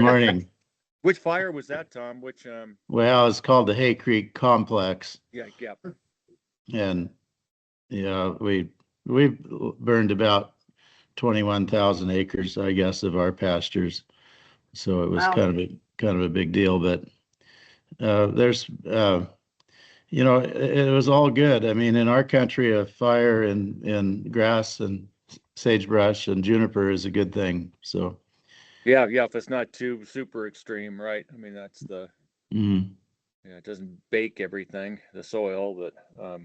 Morning. Which fire was that, Tom? Well, it's called the Hay Creek Complex, Yeah. and yeah, we burned about 21,000 acres, I guess, of our pastures. So it was Wow. kind of a big deal. But there's it was all good. I mean, in our country, a fire in grass and sagebrush and juniper is a good thing. So Yeah, if it's not too super extreme, right? I mean, that's mhm. it doesn't bake everything, the soil, but Yeah,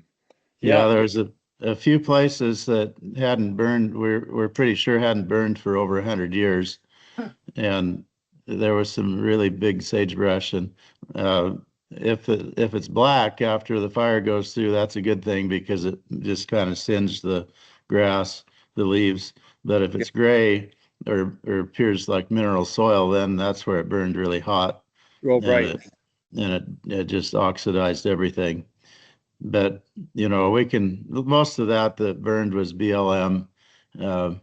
yeah. there's a few places that hadn't burned. We're pretty sure hadn't burned for over 100 years, Huh. and there was some really big sagebrush. And uh, if it's black after the fire goes through, that's a good thing because it just kind of singed the grass, the leaves. But if Yeah. it's gray or appears like mineral soil, then that's where it burned really hot, Oh, and right. it just oxidized everything. But most of that burned was BLM, uh,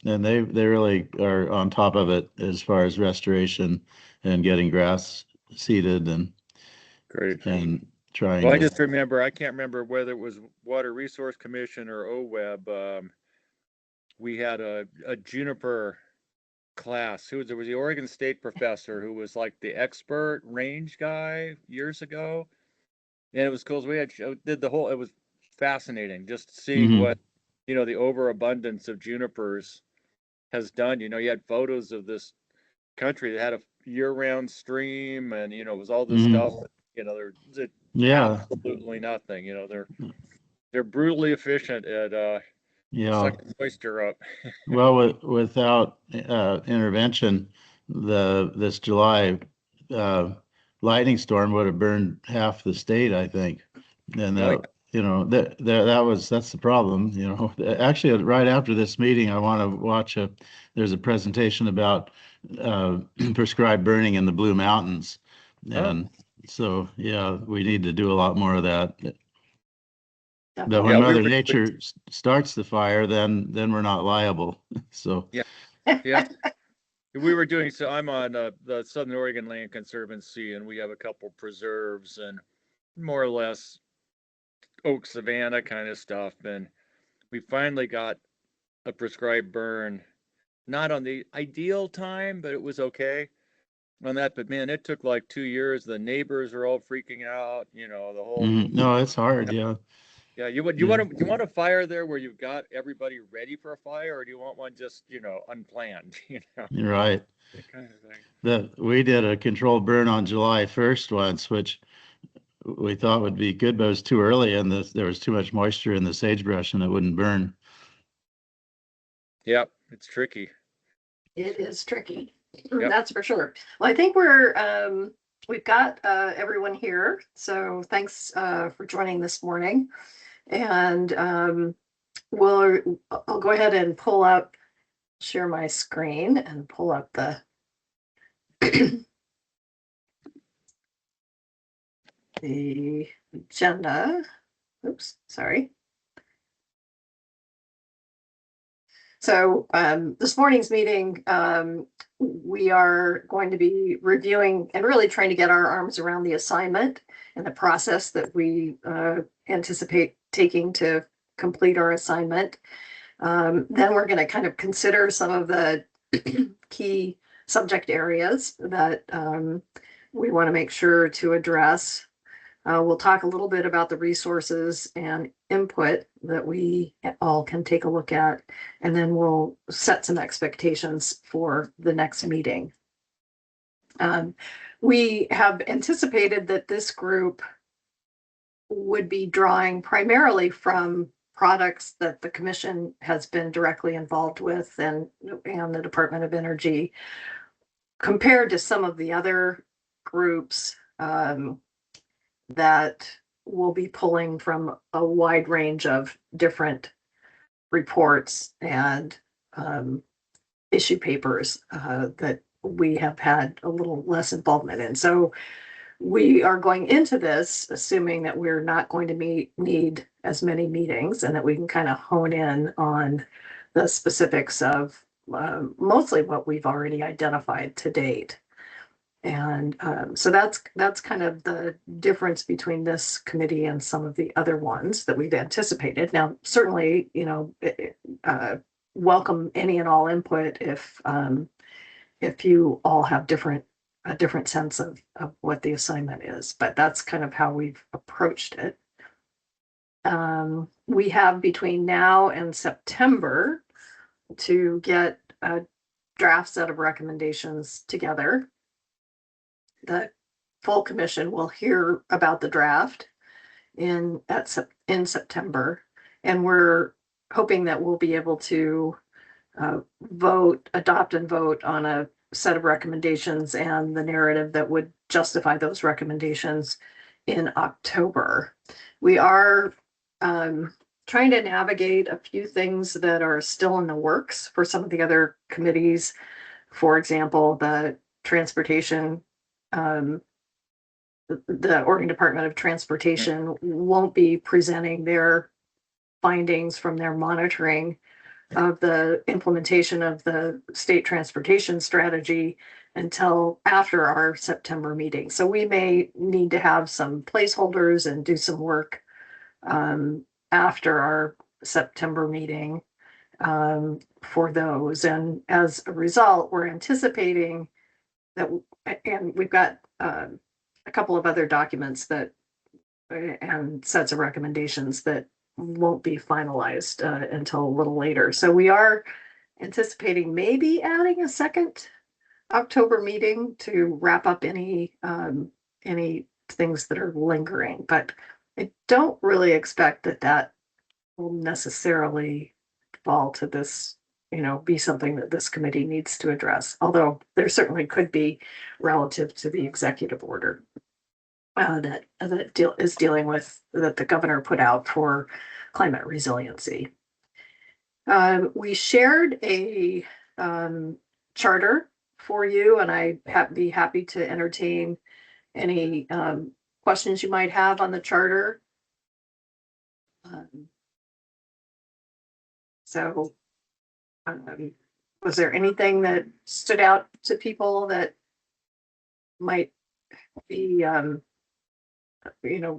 and they really are on top of it as far as restoration and getting grass seeded Great. and trying Well, I to. just remember, I can't remember whether it was Water Resource Commission or OWEB. We had a juniper class. There was the Oregon State professor who was like the expert range guy years ago. And it was cool. Did the whole, it was fascinating just seeing Mhm. what, the overabundance of junipers has done. You had photos of this country that had a year-round stream, and it was all this Mhm. stuff. There's Yeah, absolutely nothing. They're brutally efficient at yeah. sucking moisture up. Well, without intervention, this July uh, lightning storm would have burned half the state, I think. And Oh, that's the problem. Actually, right after this meeting, I want to watch there's a presentation about prescribed burning in the Blue Mountains, yeah. and so yeah, we need to do a lot more of that. But when Definitely. Yeah, we Mother were doing, Nature starts the fire, then we're not liable. So. yeah, yeah. We were doing, so I'm on the Southern Oregon Land Conservancy, and we have a couple preserves and more or less oak savanna kind of stuff. And we finally got a prescribed burn, not on the ideal time, but it was okay on that. But man, it took like 2 years. The neighbors are all freaking out, the whole. No, it's hard. Yeah. Yeah, Yeah. you want a fire there where you've got everybody ready for a fire, or do you want one just, unplanned, You're right. that kind of thing. We did a controlled burn on July 1st once, which we thought would be good, but it was too early and there was too much moisture in the sagebrush and it wouldn't burn. Yep, it's tricky. It is tricky. Yep. That's for sure. Well, I think we've got everyone here. So thanks for joining this morning. And I'll go ahead and share my screen and pull up the the agenda. Oops, sorry. So this morning's meeting, we are going to be reviewing and really trying to get our arms around the assignment and the process that we anticipate taking to complete our assignment. Then we're going to kind of consider some of the key subject areas that we want to make sure to address. We'll talk a little bit about the resources and input that we all can take a look at, and then we'll set some expectations for the next meeting. We have anticipated that this group would be drawing primarily from products that the commission has been directly involved with and the Department of Energy, compared to some of the other groups that will be pulling from a wide range of different reports and issue papers that we have had a little less involvement in. So we are going into this assuming that we're not going to need as many meetings and that we can kind of hone in on the specifics of mostly what we've already identified to date. And so that's kind of the difference between this committee and some of the other ones that we've anticipated. Now, certainly, welcome any and all input if you all have a different sense of what the assignment is, but that's kind of how we've approached it. We have between now and September to get a draft set of recommendations together. The full commission will hear about the draft in September, and we're hoping that we'll be able to adopt and vote on a set of recommendations and the narrative that would justify those recommendations in October. We are trying to navigate a few things that are still in the works for some of the other committees. For example, the transportation, the Oregon Department of Transportation won't be presenting their findings from their monitoring of the implementation of the state transportation strategy until after our September meeting. So we may need to have some placeholders and do some work after our September meeting for those. And as a result, we're anticipating that, and we've got a couple of other documents and sets of recommendations that won't be finalized until a little later. So we are anticipating maybe adding a second October meeting to wrap up any things that are lingering, but I don't really expect that will necessarily fall to this, be something that this committee needs to address, although there certainly could be relative to the executive order that is dealing with, that the governor put out for climate resiliency. We shared a charter for you, and I'd be happy to entertain any questions you might have on the charter. Was there anything that stood out to people that might be,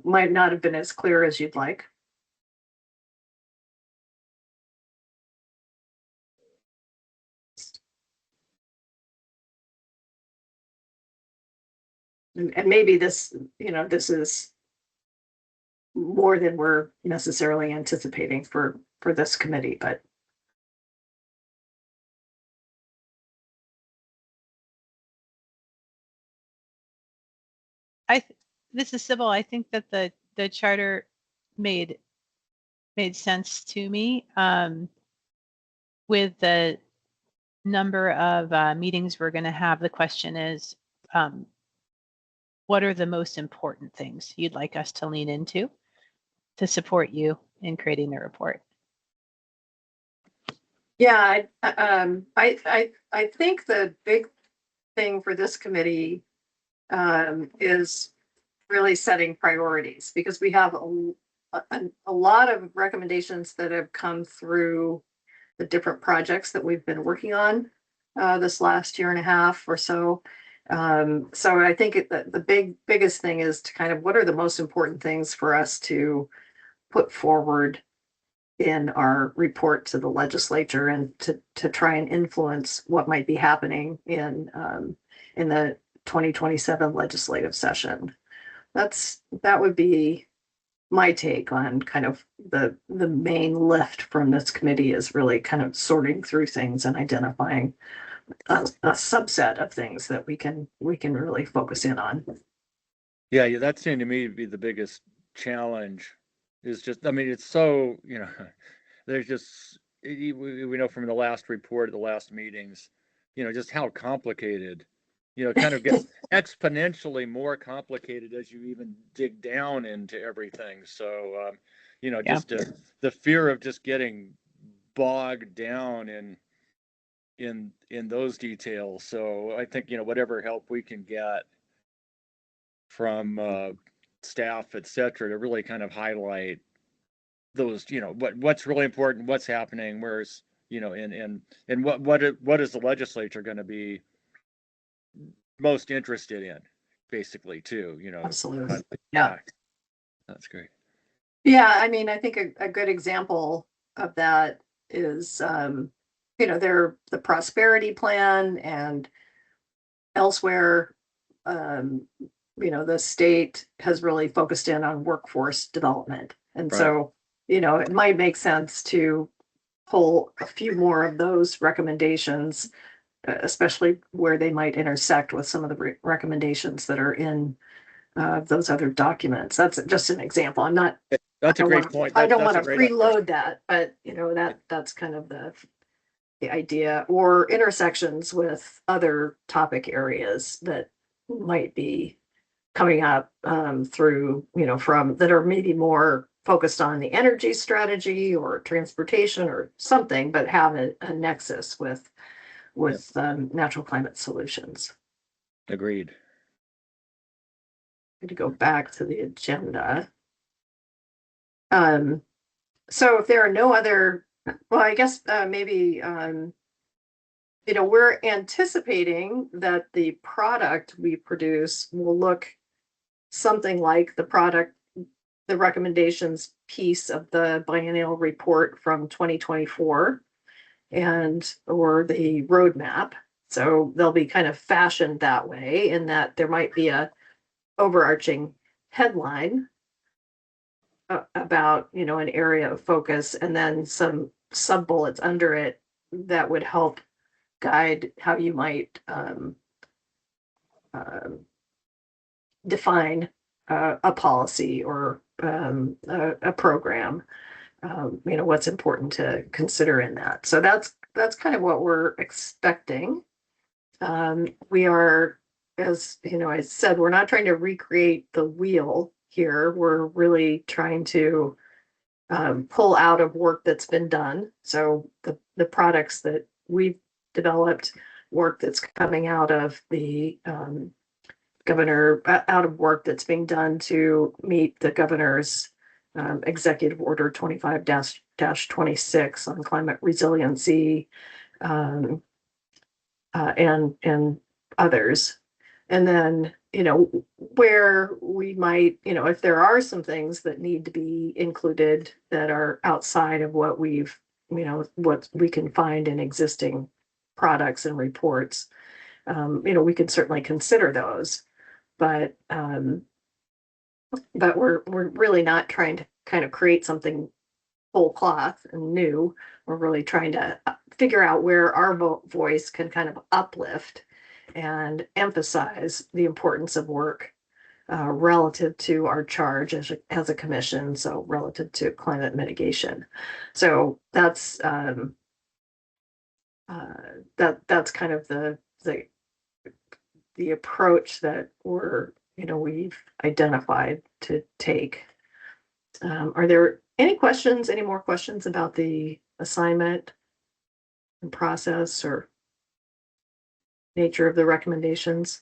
might not have been as clear as you'd like? And maybe this is more than we're necessarily anticipating for this committee, but this is Sybil. I think that the charter made sense to me with the number of meetings we're going to have. The question is, what are the most important things you'd like us to lean into to support you in creating the report? Yeah, I think the big thing for this committee is really setting priorities, because we have a lot of recommendations that have come through the different projects that we've been working on this last year and a half or so. So I think the biggest thing is to kind of, what are the most important things for us to put forward in our report to the legislature, and to try and influence what might be happening in the 2027 legislative session. That would be my take on kind of the main lift from this committee, is really kind of sorting through things and identifying a subset of things that we can really focus in on. Yeah, that seemed to me to be the biggest challenge. Is just, I mean, it's so, there's just, we know from the last report, the last meetings, just how complicated, kind of gets exponentially more complicated as you even dig down into everything. So, just the fear of just getting bogged down in those details. So I think, whatever help we can get from staff, et cetera, to really kind of highlight those, what's really important, what's happening, where's, and what is the legislature going to be most interested in, basically, too, Absolutely. but, Yeah. That's great. Yeah, I mean, I think a good example of that is, the prosperity plan, and elsewhere, the state has really focused in on workforce development. And Right. so, it might make sense to pull a few more of those recommendations, especially where they might intersect with some of the recommendations that are in those other documents. That's just an example. I'm not, That's a don't great want, point. I don't That's want a to great idea. preload that, but that's kind of the idea, or intersections with other topic areas that might be coming up through, from that are maybe more focused on the energy strategy or transportation or something, but have a nexus with natural climate solutions. Agreed. To go back to the agenda. So if there are no other, well, I guess maybe we're anticipating that the product we produce will look something like the recommendations piece of the biennial report from 2024 or the roadmap. So they'll be kind of fashioned that way, in that there might be a overarching headline about, an area of focus, and then some sub bullets under it that would help guide how you might define a policy or a program. What's important to consider in that. So that's kind of what we're expecting. We are, as I said, we're not trying to recreate the wheel here. We're really trying to pull out of work that's been done. So the products that we've developed, work that's coming out of the governor, out of work that's being done to meet the governor's executive order 25-26 on climate resiliency, and others. And then, where we might, if there are some things that need to be included that are outside of what what we can find in existing products and reports, we could certainly consider those. But we're really not trying to kind of create something whole cloth and new. We're really trying to figure out where our voice can kind of uplift and emphasize the importance of work relative to our charge as a commission, so relative to climate mitigation. So that's that's kind of the approach that we've identified to take. Are there any more questions about the assignment and process or nature of the recommendations?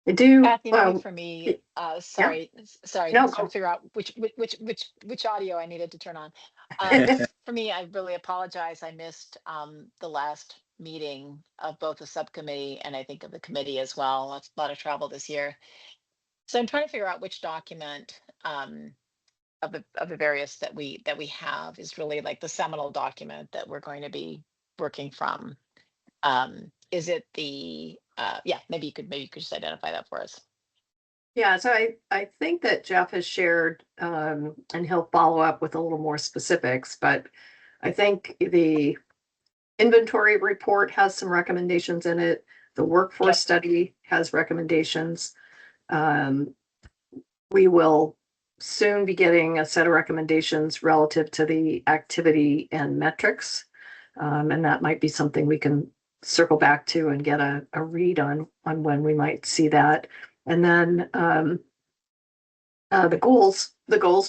I do. Kathy, maybe for me, sorry, No, just trying to figure out which audio I needed to turn on. For me, I really apologize. I missed the last meeting of both the subcommittee and I think of the committee as well. That's a lot of travel this year. So I'm trying to figure out which document of the various that we have is really like the seminal document that we're going to be working from. Is it the yeah, maybe you could just identify that for us. Yeah, so I think that Jeff has shared, and he'll follow up with a little more specifics, but I think the inventory report has some recommendations in it. The workforce study has recommendations. We will soon be getting a set of recommendations relative to the activity and metrics. And that might be something we can circle back to and get a read on when we might see that. And then the goals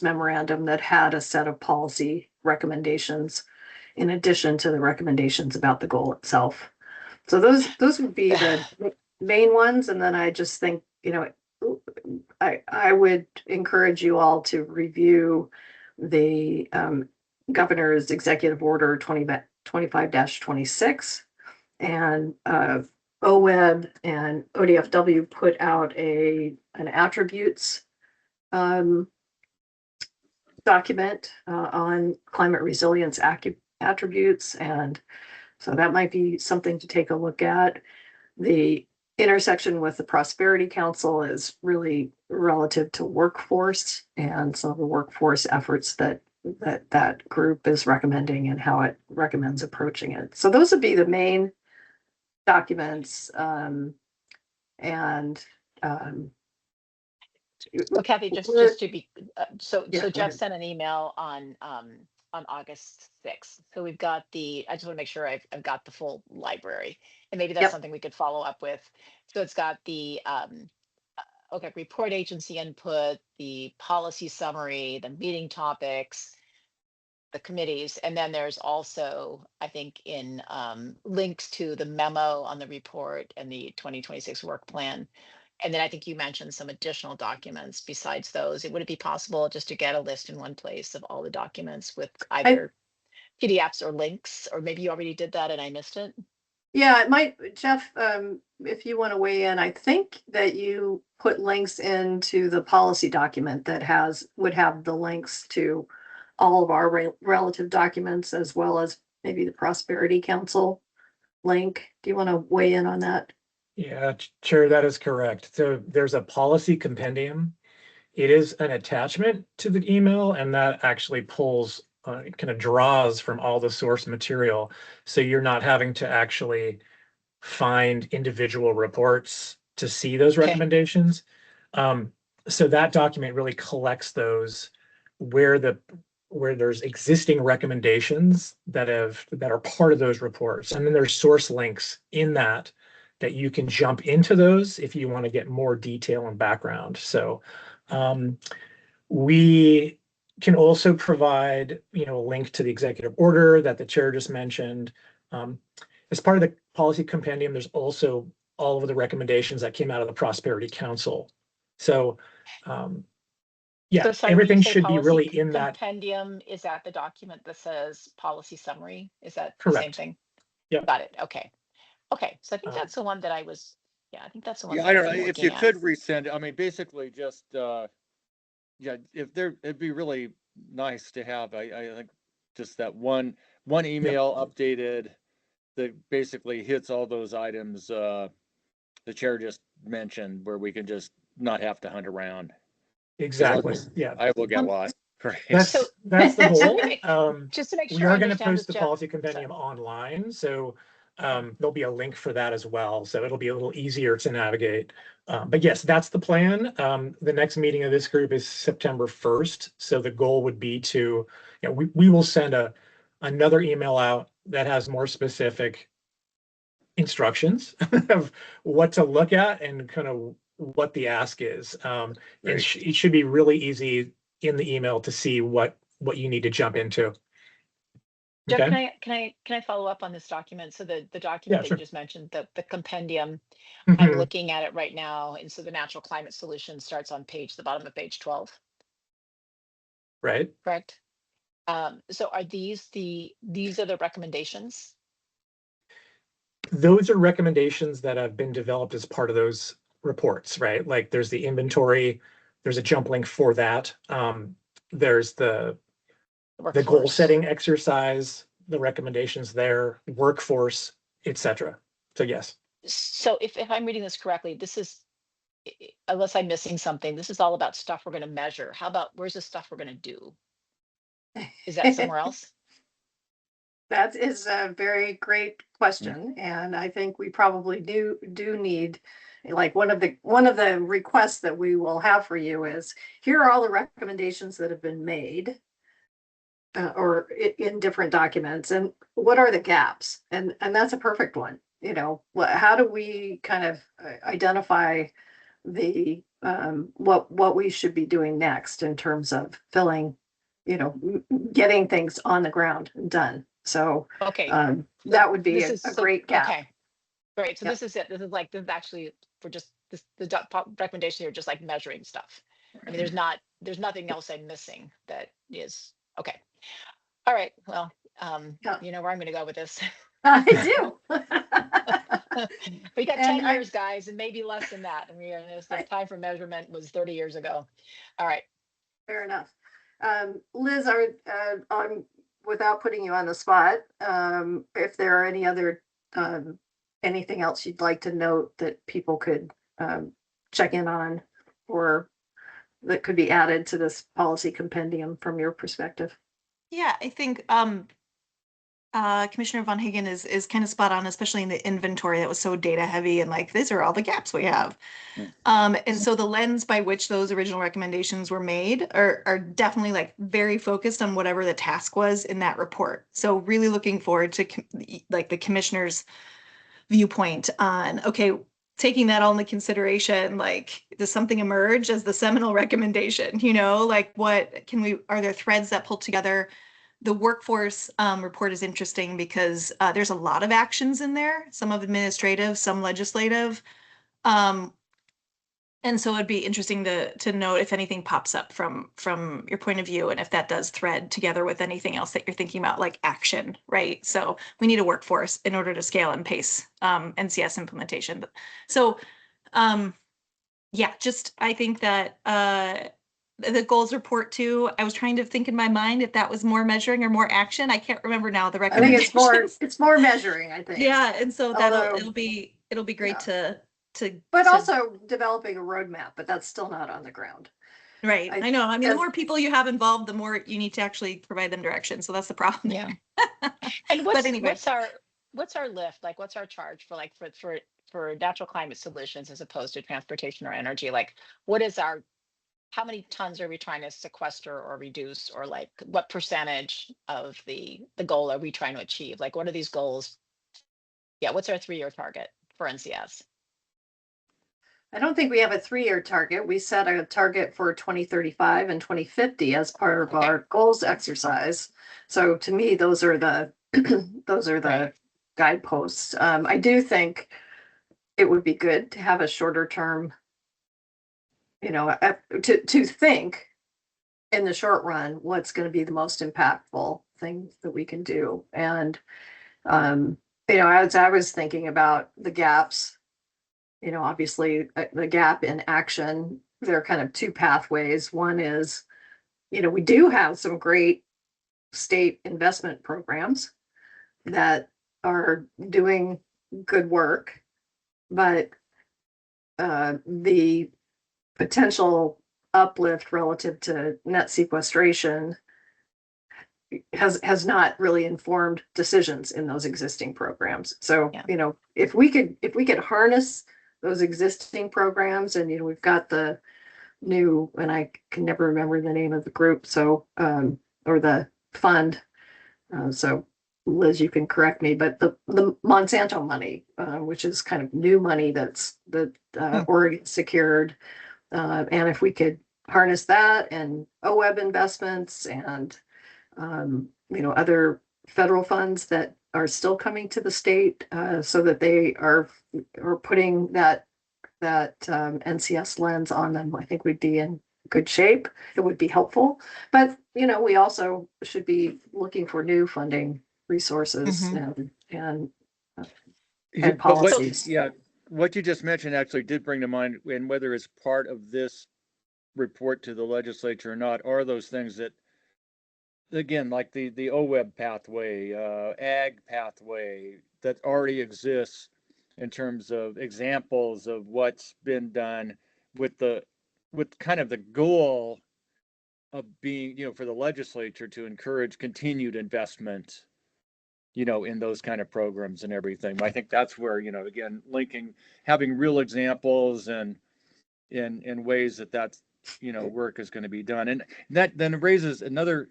memorandum that had a set of policy recommendations in addition to the recommendations about the goal itself. So those would be the main ones. And then I just think, I would encourage you all to review the Governor's Executive Order 25-26. And OWEB and ODFW put out an attributes document on climate resilience attributes. And so that might be something to take a look at. The intersection with the Prosperity Council is really relative to workforce and some of the workforce efforts that group is recommending and how it recommends approaching it. So those would be the main documents. So Kathy, just to be, so Yeah, go Jeff ahead. sent an email on August 6th. So we've got I just want to make sure I've got the full library, and maybe that's Yep. something we could follow up with. So it's got the okay, report agency input, the policy summary, the meeting topics, the committees, and then there's also, I think, in links to the memo on the report and the 2026 work plan. And then I think you mentioned some additional documents besides those. Would it be possible just to get a list in one place of all the documents with either PDFs or links, or maybe you already did that and I missed it? Yeah, it might, Jeff, if you want to weigh in, I think that you put links into the policy document that would have the links to all of our relative documents, as well as maybe the Prosperity Council link. Do you want to weigh in on that? Yeah, Chair, that is correct. So there's a policy compendium. It is an attachment to the email, and that actually pulls, kind of draws from all the source material. So you're not having to actually find individual reports to see those Okay. recommendations. So that document really collects those where there's existing recommendations that are part of those reports. And then there's source links in that you can jump into those if you want to get more detail and background. So we can also provide, a link to the executive order that the chair just mentioned. As part of the policy compendium, there's also all of the recommendations that came out of the Prosperity Council. So, yeah, So sorry, when you everything say should be policy really in that. compendium, is that the document that says policy summary? Is that the Correct. same thing? Yeah. Got it. Okay. Okay. So I think that's the one that I was, I think that's the one Yeah, that I I've don't know been if you looking at. could resend it. I mean, basically just, yeah, it'd be really nice to have, I think just that one email updated that basically hits all those items, the chair just mentioned, where we can just not have to hunt around. Exactly. Yeah. I will get lost. That's So- that's the goal. Just to make We sure I are going to understand post this, the Jeff. policy compendium online, so there'll be a link for that as well. So it'll be a little easier to navigate. But yes, that's the plan. The next meeting of this group is September 1st. So the goal would be to, we will send another email out that has more specific instructions of what to look at and kind of what the ask is. It should be really easy in the email to see what you need to jump into. Jeff, Okay. can I follow up on this document? So the document that sure. you just mentioned, the compendium, I'm Mhm. looking at it right now. And so the natural climate solution starts on the bottom of page 12, Right. correct? So are these are the recommendations? Those are recommendations that have been developed as part of those reports, right? Like there's the inventory, there's a jump link for that. There's the goal Workforce. setting exercise, the recommendations there, workforce, etc. So yes. So if I'm reading this correctly, this is, unless I'm missing something, this is all about stuff we're going to measure. How about, where's the stuff we're going to do? Is that somewhere else? That is a very great question, and I think we probably do need, like, one of the requests that we will have for you is, here are all the recommendations that have been made or in different documents, and what are the gaps? And that's a perfect one. How do we kind of identify the what we should be doing next in terms of filling, getting things on the ground and done. So Okay. that would be This a is great gap. Okay. Great. So Yep. this is it. This is actually for just this, recommendation here, just like measuring stuff. I mean, there's nothing else I'm missing that is okay. All right, well, Yeah. you know where I'm gonna go with this. I do. We got And 10 I- years, guys, and maybe less than that. And the time for measurement was 30 years ago. All right. Fair enough. Liz, without putting you on the spot, if there are any other, anything else you'd like to note that people could, check in on, or that could be added to this policy compendium from your perspective? Yeah, I think Commissioner Von Hagen is kind of spot on, especially in the inventory that was so data heavy and like these are all the gaps we have. And so the lens by which those original recommendations were made are definitely like very focused on whatever the task was in that report. So really looking forward to like the commissioner's viewpoint on, okay, taking that all into consideration, like does something emerge as the seminal recommendation, you know, like what can we, are there threads that pull together? The workforce report is interesting because there's a lot of actions in there, some of administrative, some legislative. And so it'd be interesting to note if anything pops up from your point of view and if that does thread together with anything else that you're thinking about, like action, right? So we need a workforce in order to scale and pace NCS implementation. So yeah, just I think that the goals report too, I was trying to think in my mind if that was more measuring or more action. I can't remember now the I think recommendations. it's more measuring, I think. Yeah, and so Although- it'll be great to But to- also developing a roadmap, but that's still not on the ground. right. I- I know. I mean, the as- more people you have involved, the more you need to actually provide them direction. So that's the problem. Yeah. And But anyway. what's our lift? Like what's our charge for for natural climate solutions as opposed to transportation or energy? Like what is our, how many tons are we trying to sequester or reduce, or like what percentage of the goal are we trying to achieve? Like what are these goals? Yeah, what's our 3-year target for NCS? I don't think we have a 3-year target. We set a target for 2035 and 2050 as part of Okay. our goals exercise. So to me, those are the those are the Right. guideposts. I do think it would be good to have a shorter term, you know, to think in the short run what's going to be the most impactful thing that we can do. And you know, as I was thinking about the gaps, you know, obviously the gap in action, there are kind of two pathways. One is, you know, we do have some great state investment programs that are doing good work, but the potential uplift relative to net sequestration has not really informed decisions in those existing programs. So, Yeah. you know, if we could harness those existing programs, and you know, we've got the new, and I can never remember the name of the group, so or the fund. So Liz, you can correct me, but the Monsanto money, which is kind of new money that Oregon secured, and if we could harness that and OWEB investments and you know, other federal funds that are still coming to the state, so that they are putting that NCS lens on them, I think we'd be in good shape. It would be helpful, but you know, we also should be looking for new funding resources and Yeah, but policies. what you just mentioned actually did bring to mind, and whether it's part of this report to the legislature or not, are those things that, again, like the OWEB pathway, ag pathway that already exists in terms of examples of what's been done with kind of the goal of being, you know, for the legislature to encourage continued investment, you know, in those kind of programs and everything. I think that's where, you know, again, having real examples and in ways that's, you know, work is going to be done. And that then raises another,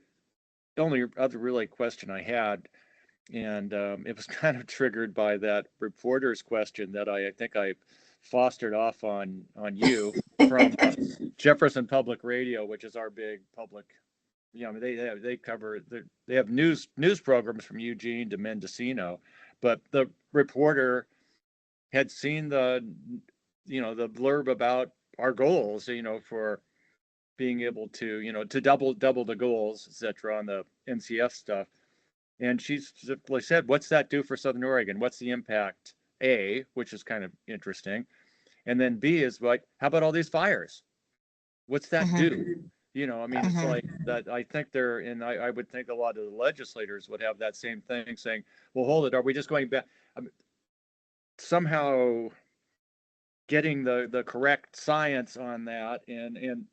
only other really question I had. And it was kind of triggered by that reporter's question that I think I fostered off on you from Jefferson Public Radio, which is our big public, you know, they cover, they have news programs from Eugene to Mendocino, but the reporter had seen the, you know, the blurb about our goals, you know, for being able to, you know, to double the goals, etc., on the NCF stuff. And she specifically said, "What's that do for Southern Oregon? What's the impact?" A, which is kind of interesting, and then B is like, "How about all these fires? What's that do?" You know, I mean, it's like that. I think they're, and I would think a lot of the legislators would have that same thing, saying, "Well, hold it. Are we just going back?" I mean, somehow getting the correct science on that, and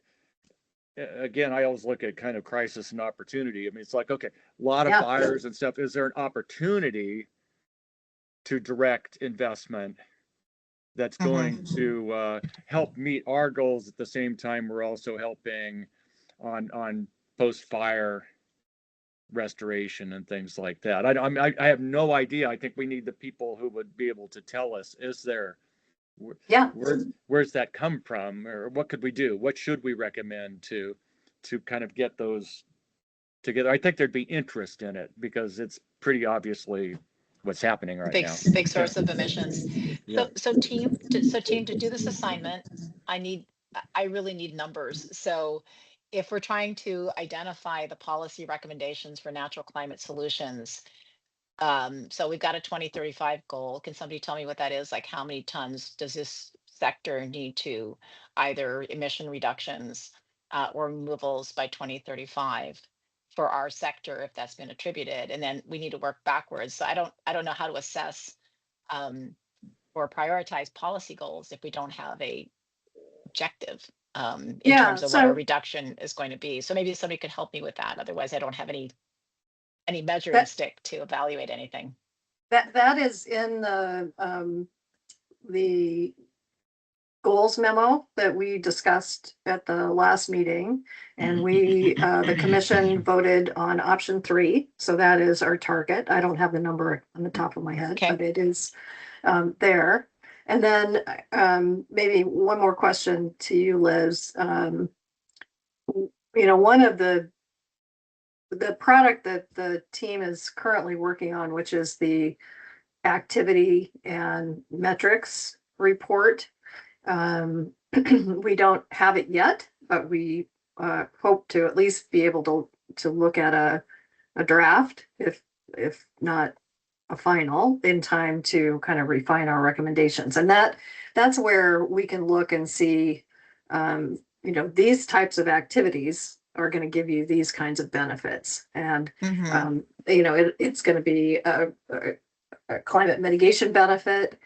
again, I always look at kind of crisis and opportunity. I mean, it's like, okay, a lot of fires and stuff. Is there an opportunity to direct investment that's going to help meet our goals at the same time we're also helping on post-fire restoration and things like that? I have no idea. I think we need the people who would be able to tell us, is there, where's that come from, or what could we do? What should we recommend to kind of get those together? I think there'd be interest in it because it's pretty obviously what's happening right now. Big source of emissions. Yeah. So team, to do this assignment, I really need numbers. So if we're trying to identify the policy recommendations for natural climate solutions, so we've got a 2035 goal. Can somebody tell me what that is? Like, how many tons does this sector need to either emission reductions or removals by 2035 for our sector, if that's been attributed? And then we need to work backwards. So I don't know how to assess or prioritize policy goals if we don't have a objective in terms of what our reduction is going to be. So maybe somebody could help me with that. Otherwise, I don't have any measuring stick to evaluate anything. That is in the goals memo that we discussed at the last meeting, and we the commission voted on option 3. So that is our target. I don't have the number on the top of my head, but it is there. And then maybe one more question to you, Liz. You know, one of the product that the team is currently working on, which is the activity and metrics report. We don't have it yet, but we hope to at least be able to look at a draft, if not a final, in time to kind of refine our recommendations. And that's where we can look and see, you know, these types of activities are going to give you these kinds of benefits. And, you know, it's going to be a climate mitigation benefit,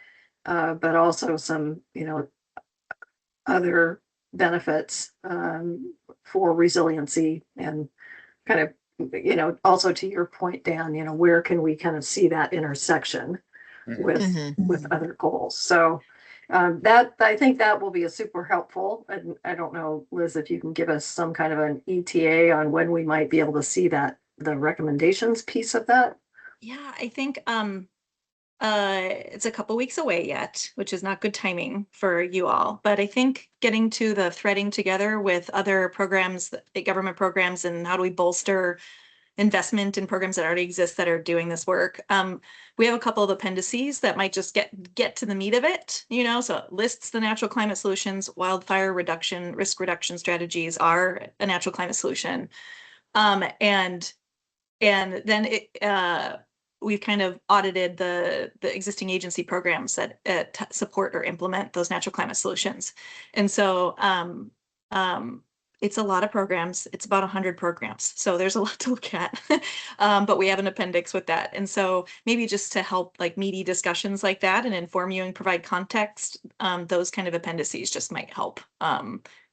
but also some, you know, other benefits for resiliency, and kind of, you know, also to your point, Dan, you know, where can we kind of see that intersection with other goals? So that, I think that will be a super helpful. And I don't know, Liz, if you can give us some kind of an ETA on when we might be able to see that, the recommendations piece of that. Yeah, I think it's a couple weeks away yet, which is not good timing for you all. But I think getting to the threading together with other programs, government programs, and how do we bolster investment in programs that already exist that are doing this work. We have a couple of appendices that might just get to the meat of it, you know, so it lists the natural climate solutions. Wildfire reduction, risk reduction strategies are a natural climate solution. And then we've kind of audited the existing agency programs that support or implement those natural climate solutions. And so it's a lot of programs. It's about 100 programs. So there's a lot to look at, but we have an appendix with that. And so maybe just to help like meaty discussions like that and inform you and provide context, those kind of appendices just might help,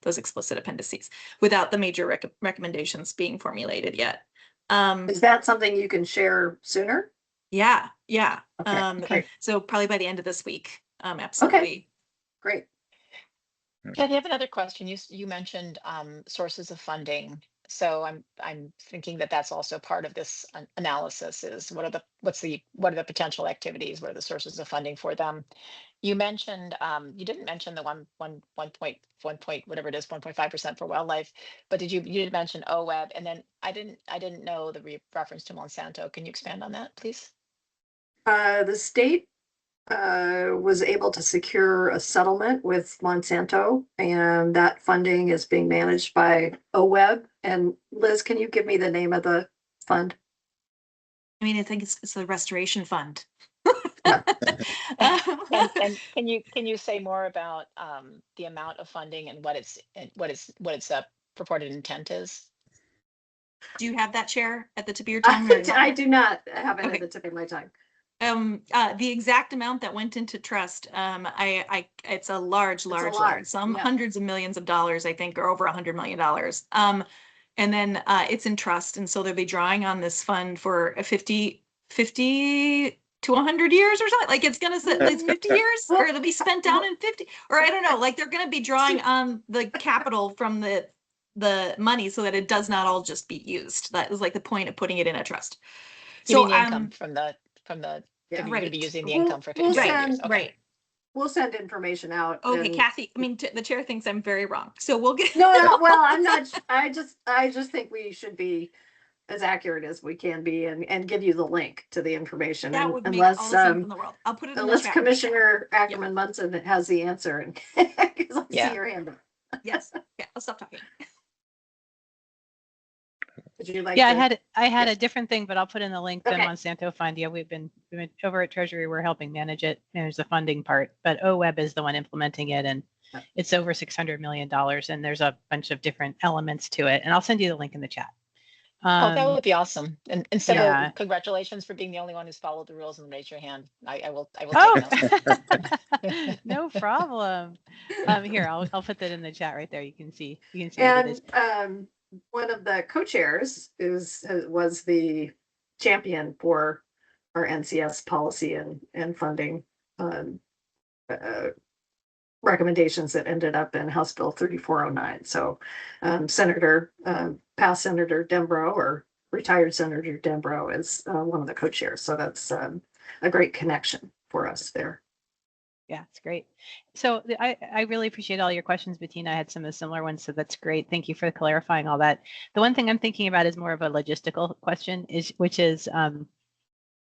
those explicit appendices, without the major recommendations being formulated yet. Is that something you can share sooner? Yeah. Okay. So probably by the end of this week. Absolutely. Okay. Great. Yeah, I have another question. You mentioned sources of funding. So I'm thinking that that's also part of this analysis. Is what are the potential activities? What are the sources of funding for them? You mentioned you didn't mention the 1.5% for wildlife, but you did mention OWEB, and then I didn't know the reference to Monsanto. Can you expand on that, please? The state was able to secure a settlement with Monsanto, and that funding is being managed by OWEB. And Liz, can you give me the name of the fund? I mean, I think it's the restoration fund. Yeah. And can you say more about the amount of funding and what its purported intent is? Do you have that, Chair, at the tip of your tongue? I do not have it Okay. at the tip of my tongue. The exact amount that went into trust, it's a large, some yeah. hundreds of millions of dollars, I think, or over $100 million. And then it's in trust, and so they'll be drawing on this fund for a 50 to 100 years or something. Like it's 50 years, or it'll be spent down in 50, or I don't know. Like they're gonna be drawing on the capital from the money so that it does not all just be used. That is like the point of putting it in a trust. You mean the income from the Yeah. you're gonna be using the We'll- income for we'll 50 send- years. Okay. Right. We'll send information out. Okay, and- Kathy, I mean, the chair thinks I'm very wrong, so we'll get. No, well, I'm not, I just think we should be as accurate as we can be and give you the link to the information. That And would make all unless, the sense in the world. I'll put it in the unless chat. Commissioner Ackerman Munson has the answer and, because I Yeah. see your hand up. Yes, yeah, I'll stop talking. Would you like Yeah, to? I had Yes. a different thing, but I'll put in the link. The Okay. Monsanto fund. Yeah, we've been over at Treasury. We're helping manage the funding part, but OWEB is the one implementing it, and Yeah. it's over $600 million. And there's a bunch of different elements to it. And I'll send you the link in the chat. Oh, that would be awesome. And instead yeah. of congratulations for being the only one who's followed the rules and raise your hand. I will Oh, take notes. no problem. Here, I'll put that in the chat right there. You can see what it is. And one of the co-chairs was the champion for our NCS policy and funding recommendations that ended up in House Bill 3409. So past Senator Dembro, or retired Senator Dembro, is one of the co-chairs. So that's a great connection for us there. Yeah, it's great. So I really appreciate all your questions, Bettina. I had some of the similar ones, so that's great. Thank you for clarifying all that. The one thing I'm thinking about is more of a logistical question, which is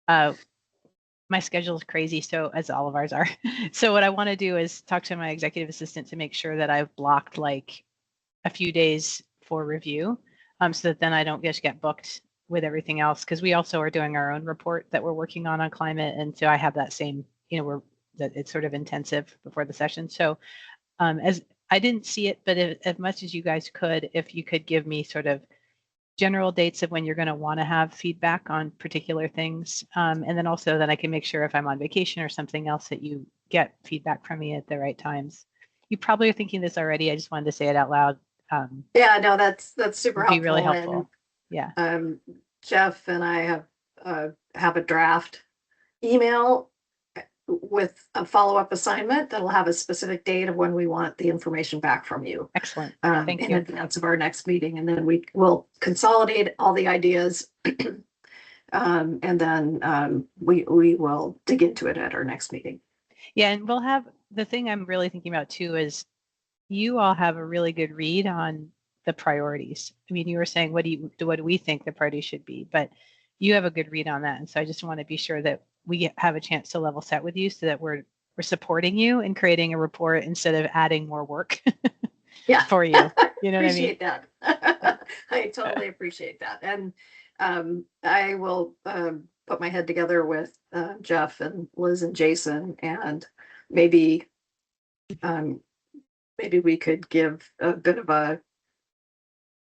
my schedule is crazy, so as all of ours are. So what I want to do is talk to my executive assistant to make sure that I've blocked like a few days for review, so that then I don't just get booked with everything else, because we also are doing our own report that we're working on climate, and so I have that same, that it's sort of intensive before the session. So as I didn't see it, but as much as you guys could, if you could give me sort of general dates of when you're going to want to have feedback on particular things. And then also that I can make sure if I'm on vacation or something else that you get feedback from me at the right times. You probably are thinking this already. I just wanted to say it out loud. Yeah, no, that's super Would be helpful. really helpful. And, Yeah. Jeff and I have a draft email with a follow-up assignment that'll have a specific date of when we want the information back from you. Excellent. Thank In you. advance of our next meeting, and then we will consolidate all the ideas. And then we will dig into it at our next meeting. Yeah, and we'll have, the thing I'm really thinking about too is you all have a really good read on the priorities. I mean, you were saying, what do we think the priorities should be? But you have a good read on that. And so I just want to be sure that we have a chance to level set with you so that we're supporting you in creating a report instead of adding more work Yeah. for you. You know what I mean? Appreciate that. I totally appreciate that. And I will put my head together with Jeff and Liz and Jason, and maybe we could give a bit of a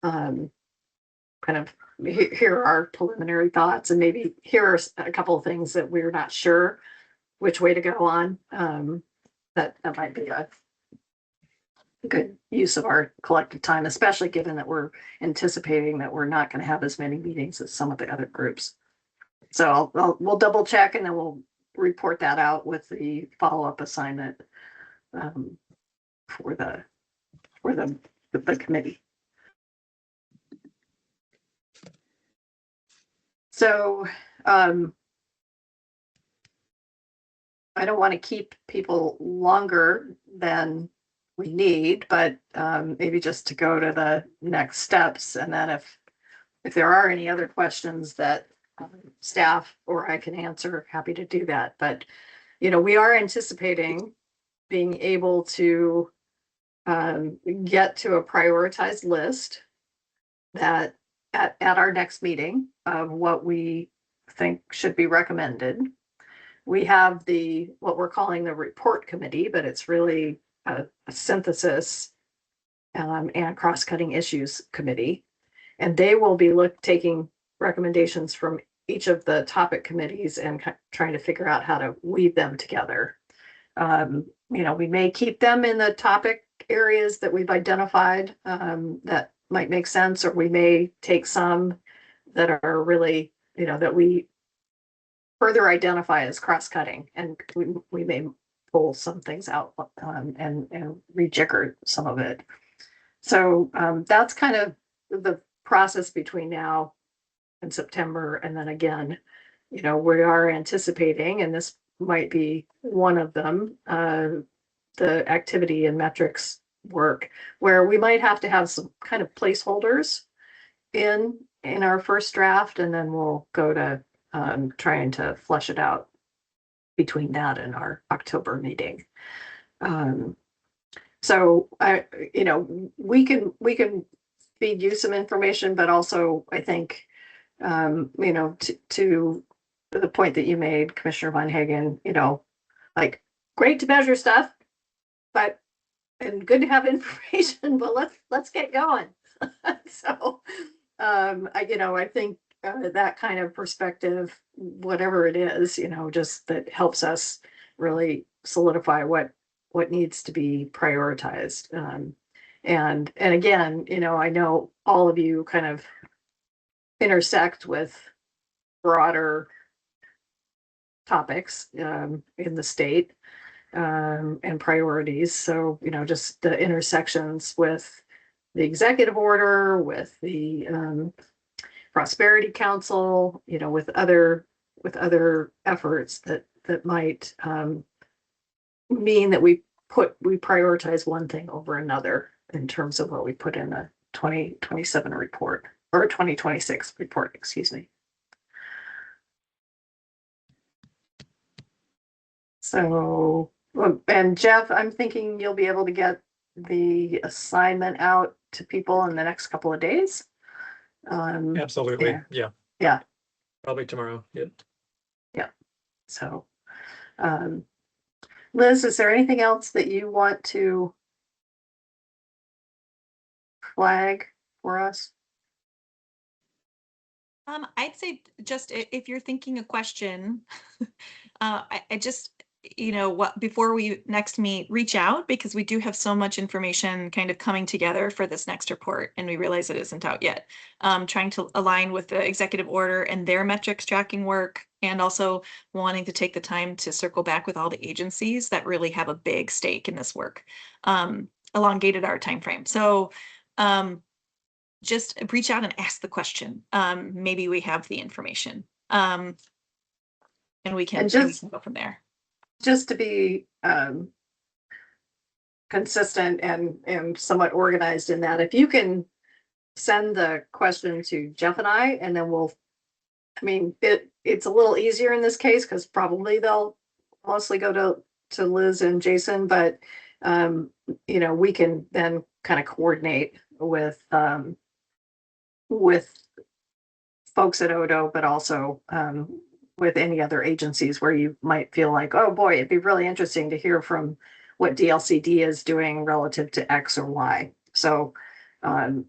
kind of here are our preliminary thoughts, and maybe here are a couple of things that we're not sure which way to go on. That might be a good use of our collective time, especially given that we're anticipating that we're not going to have as many meetings as some of the other groups. So we'll double check, and then we'll report that out with the follow-up assignment for the committee. So I don't want to keep people longer than we need, but maybe just to go to the next steps, and then if there are any other questions that staff or I can answer, happy to do that. But we are anticipating being able to get to a prioritized list that at our next meeting of what we think should be recommended. We have what we're calling the report committee, but it's really a synthesis and cross-cutting issues committee. And they will be taking recommendations from each of the topic committees and trying to figure out how to weave them together. We may keep them in the topic areas that we've identified that might make sense, or we may take some that are really, that we further identify as cross-cutting, and we may pull some things out and rejigger some of it. So that's kind of the process between now and September. And then again, we are anticipating, and this might be one of them, the activity and metrics work, where we might have to have some kind of placeholders in our first draft, and then we'll go to trying to flesh it out between that and our October meeting. So we can feed you some information, but also I think, to the point that you made, Commissioner Von Hagen, like, great to measure stuff, and good to have information, but let's get going. So, I think that kind of perspective, whatever it is, just that helps us really solidify what needs to be prioritized. And again, I know all of you kind of intersect with broader topics in the state and priorities. So, just the intersections with the executive order, with the Prosperity Council, with other efforts that might mean that we prioritize one thing over another in terms of what we put in the 2027 report, or 2026 report, excuse me. So, and Jeff, I'm thinking you'll be able to get the assignment out to people in the next couple of days. Absolutely. Yeah. Yeah. Probably tomorrow. Yeah. Yeah. So, Liz, is there anything else that you want to flag for us? I'd say just if you're thinking a question, I just, before we next meet, reach out, because we do have so much information kind of coming together for this next report, and we realize it isn't out yet. Trying to align with the executive order and their metrics tracking work, and also wanting to take the time to circle back with all the agencies that really have a big stake in this work, elongated our timeframe. So just reach out and ask the question. Maybe we have the information, and we can go from there. Just to be consistent and somewhat organized in that, if you can send the question to Jeff and I, and then it's a little easier in this case because probably they'll mostly go to Liz and Jason, but we can then kind of coordinate with folks at Odo, but also with any other agencies where you might feel like, oh boy, it'd be really interesting to hear from what DLCD is doing relative to X or Y. So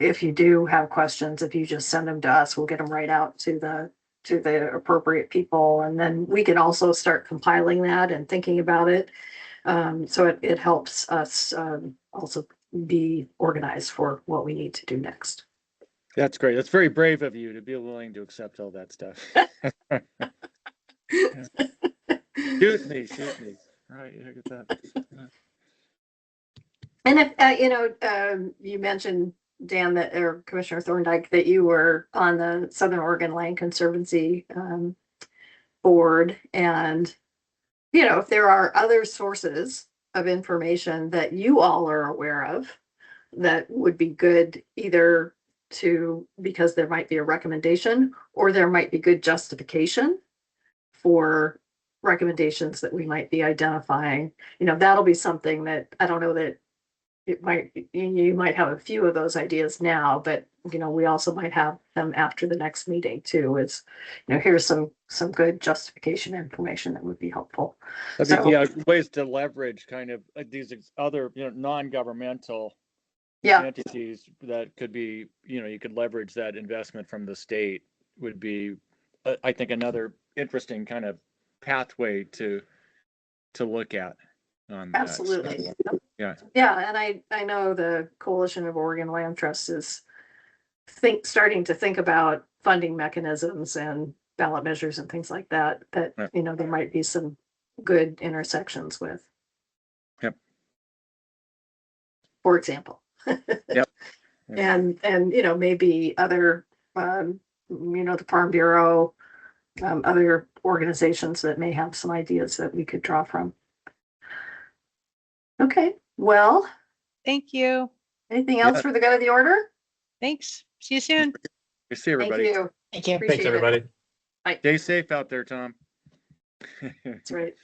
if you do have questions, if you just send them to us, we'll get them right out to the appropriate people. And then we can also start compiling that and thinking about it. So it helps us also be organized for what we need to do next. That's great. That's very brave of you to be willing to accept all that stuff. Shoot me. All right, look at that. And if you mentioned, Dan, or Commissioner Thorndike, that you were on the Southern Oregon Land Conservancy board, and if there are other sources of information that you all are aware of that would be good, either because there might be a recommendation or there might be good justification for recommendations that we might be identifying, that'll be something that I don't know that you might have a few of those ideas now, but we also might have them after the next meeting too, is, here's some good justification information that would be helpful. I think, So- yeah, ways to leverage kind of these other, non-governmental Yeah, entities that could be, you could leverage that investment from the state would be, I think, another interesting kind of pathway to look at on that. absolutely. Yeah. Yeah, and I know the Coalition of Oregon Land Trusts is starting to think about funding mechanisms and ballot measures and things like that, Right. there might be some good intersections with. Yep. For example. Yep. And maybe other, the Farm Bureau, other organizations that may have some ideas that we could draw from. Okay, well, Thank you. anything else Yeah. for the good of the order? Thanks. See you soon. We see Thank everybody. you. Thank you. Appreciate Thanks, it. everybody. Stay safe out there, Tom. That's right.